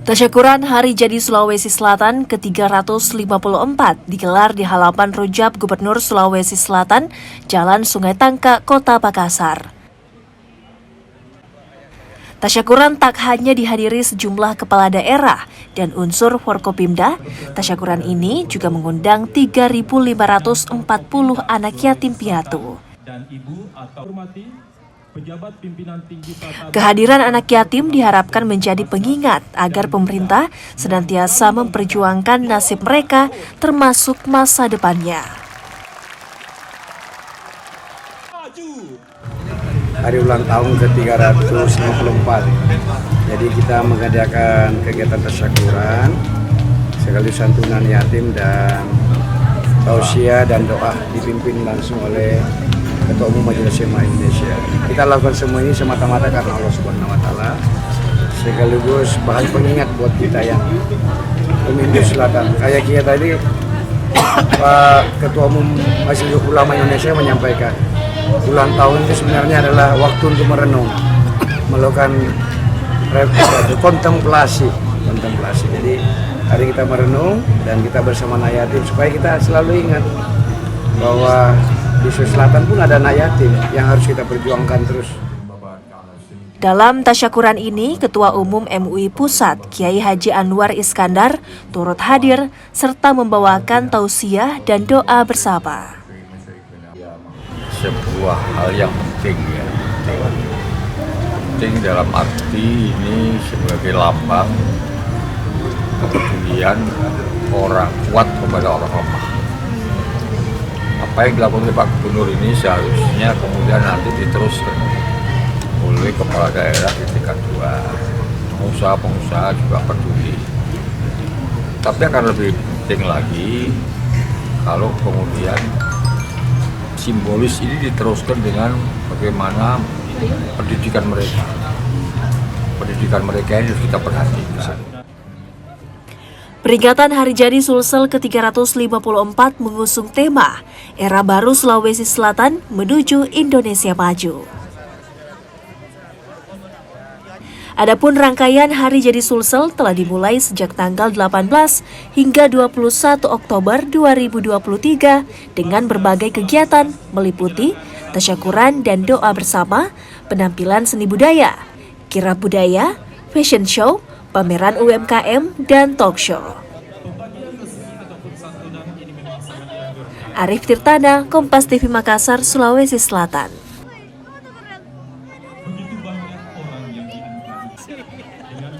Tasyakuran Hari Jadi Sulawesi Selatan ke-354 digelar di halaman Rujab Gubernur Sulawesi Selatan, Jalan Sungai Tangka, Kota Makassar. Tasyakuran tak hanya dihadiri sejumlah kepala daerah dan unsur Forkopimda, tasyakuran ini juga mengundang 3.540 anak yatim piatu. Kehadiran anak yatim diharapkan menjadi pengingat agar pemerintah senantiasa memperjuangkan nasib mereka termasuk masa depannya. Hari ulang tahun ke-354. Jadi kita mengadakan kegiatan tasyakuran sekaligus santunan yatim dan tausiah dan doa dipimpin langsung oleh Ketua Umum Majelis Ulama Indonesia. Kita lakukan semua ini semata-mata karena Allah Subhanahu wa taala, sekaligus bahan pengingat buat kita yang pemimpin selatan. Kayak kita tadi Pak Ketua Umum Majelis Ulama Indonesia menyampaikan, ulang tahun itu sebenarnya adalah waktu untuk merenung, melakukan kontemplasi. Jadi hari kita merenung dan kita bersama anak yatim supaya kita selalu ingat bahwa di Sulawesi Selatan pun ada anak yatim yang harus kita perjuangkan terus. Dalam tasyakuran ini, Ketua Umum MUI Pusat, Kiai Haji Anwar Iskandar, turut hadir serta membawakan tausiah dan doa bersama. Sebuah hal yang penting ya, penting dalam arti ini sebagai lambang kepedulian orang kuat kepada orang lemah. Apa yang dilakukan oleh Pak Gubernur ini seharusnya kemudian nanti diteruskan oleh kepala daerah di tingkat 2, pengusaha-pengusaha juga peduli. Tapi akan lebih penting lagi kalau kemudian simbolis ini diteruskan dengan bagaimana pendidikan mereka. Pendidikan mereka ini harus kita perhatikan. Peringatan Hari Jadi Sulsel ke-354 mengusung tema Era Baru Sulawesi Selatan Menuju Indonesia Maju. Adapun rangkaian Hari Jadi Sulsel telah dimulai sejak tanggal 18 hingga 21 Oktober 2023 dengan berbagai kegiatan meliputi tasyakuran dan doa bersama, penampilan seni budaya, kirab budaya, fashion show, pameran UMKM, dan talk show. Arif Tirtana, Kompas TV Makassar, Sulawesi Selatan. Begitu banyak orang yang diangkat dengan